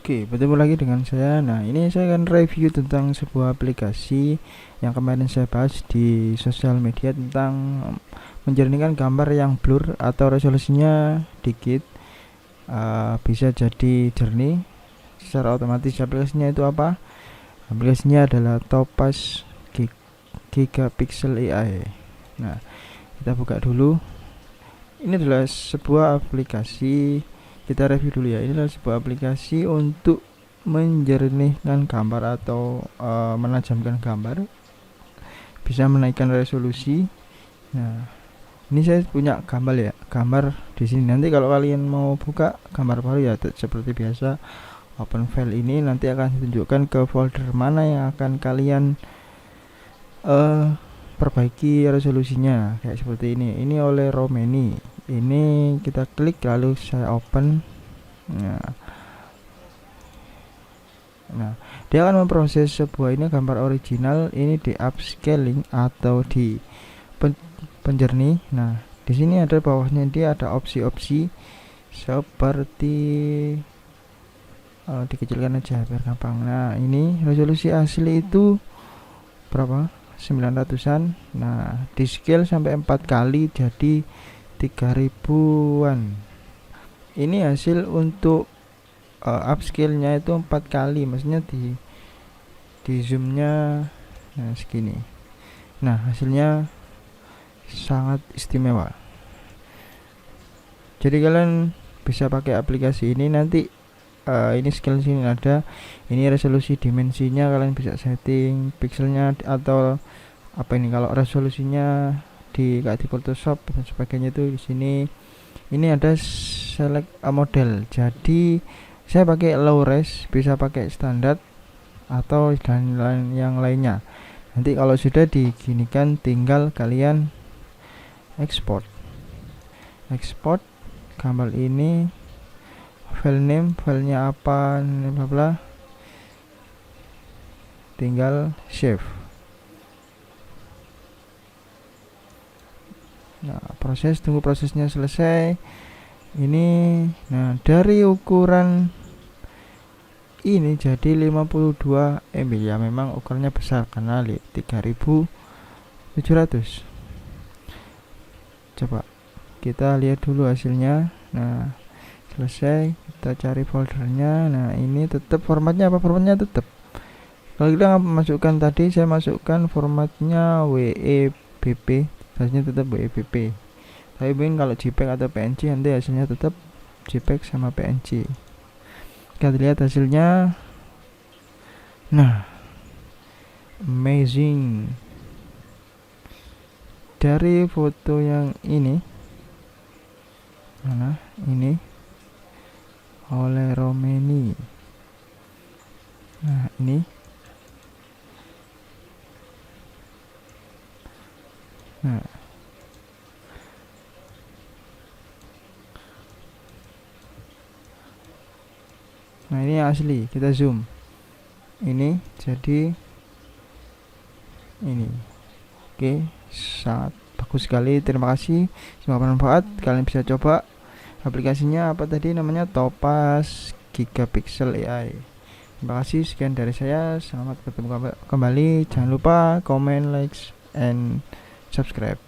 Oke, bertemu lagi dengan saya. Nah, ini saya akan review tentang sebuah aplikasi yang kemarin saya bahas di sosial media tentang menjernihkan gambar yang blur atau resolusinya dikit, bisa jadi jernih secara otomatis. Aplikasinya itu apa? Aplikasinya adalah Topaz Gigapixel AI. Nah, kita buka dulu. Ini adalah sebuah aplikasi, kita review dulu ya. Ini adalah sebuah aplikasi untuk menjernihkan gambar atau menajamkan gambar, bisa menaikkan resolusi. Nah, ini saya punya gambar ya, gambar di sini. Nanti kalau kalian mau buka gambar baru ya seperti biasa, open file ini nanti akan ditunjukkan ke folder mana yang akan kalian perbaiki resolusinya kayak seperti ini. Ini oleh Romani. Ini kita klik lalu saya open. Nah, dia akan memproses sebuah ini gambar original ini di upscaling atau di penjernih. Nah, di sini ada bawahnya dia ada opsi-opsi seperti dikecilkan aja biar gampang. Nah, ini resolusi asli itu berapa? 900-an. Nah, di scale sampai 4 kali jadi 3000-an. Ini hasil untuk upscale-nya itu 4 kali, maksudnya di zoom-nya nah segini. Nah, hasilnya sangat istimewa. Jadi kalian bisa pakai aplikasi ini. Nanti ini scale sini ada, ini resolusi dimensinya kalian bisa setting pixelnya atau apa ini kalau resolusinya di Photoshop dan sebagainya itu di sini. Ini ada select a model. Jadi saya pakai low res, bisa pakai standar atau dan yang lainnya. Nanti kalau sudah diginikan tinggal kalian export gambar ini, file name, filenya apa, bla bla, tinggal save. Nah, tunggu prosesnya selesai. Ini nah dari ukuran ini jadi 52 MB ya, memang ukurannya besar karena 3700. Coba kita lihat dulu hasilnya. Nah, selesai, kita cari foldernya. Nah, ini tetap formatnya apa? Formatnya tetap. Kalau kita masukkan tadi, saya masukkan formatnya WEBP, hasilnya tetap WEBP. Tapi mungkin kalau JPEG atau PNG nanti hasilnya tetap JPEG sama PNG. Kita lihat hasilnya. Nah, amazing. Dari foto yang ini, mana ini oleh Romani. Nah, ini. Nah, ini asli, kita zoom. Ini jadi ini. Oke, sangat bagus sekali. Terima kasih, semoga bermanfaat. Kalian bisa coba aplikasinya apa tadi namanya, Topaz Gigapixel AI. Terima kasih, sekian dari saya. Selamat bertemu kembali. Jangan lupa comment, like, and subscribe.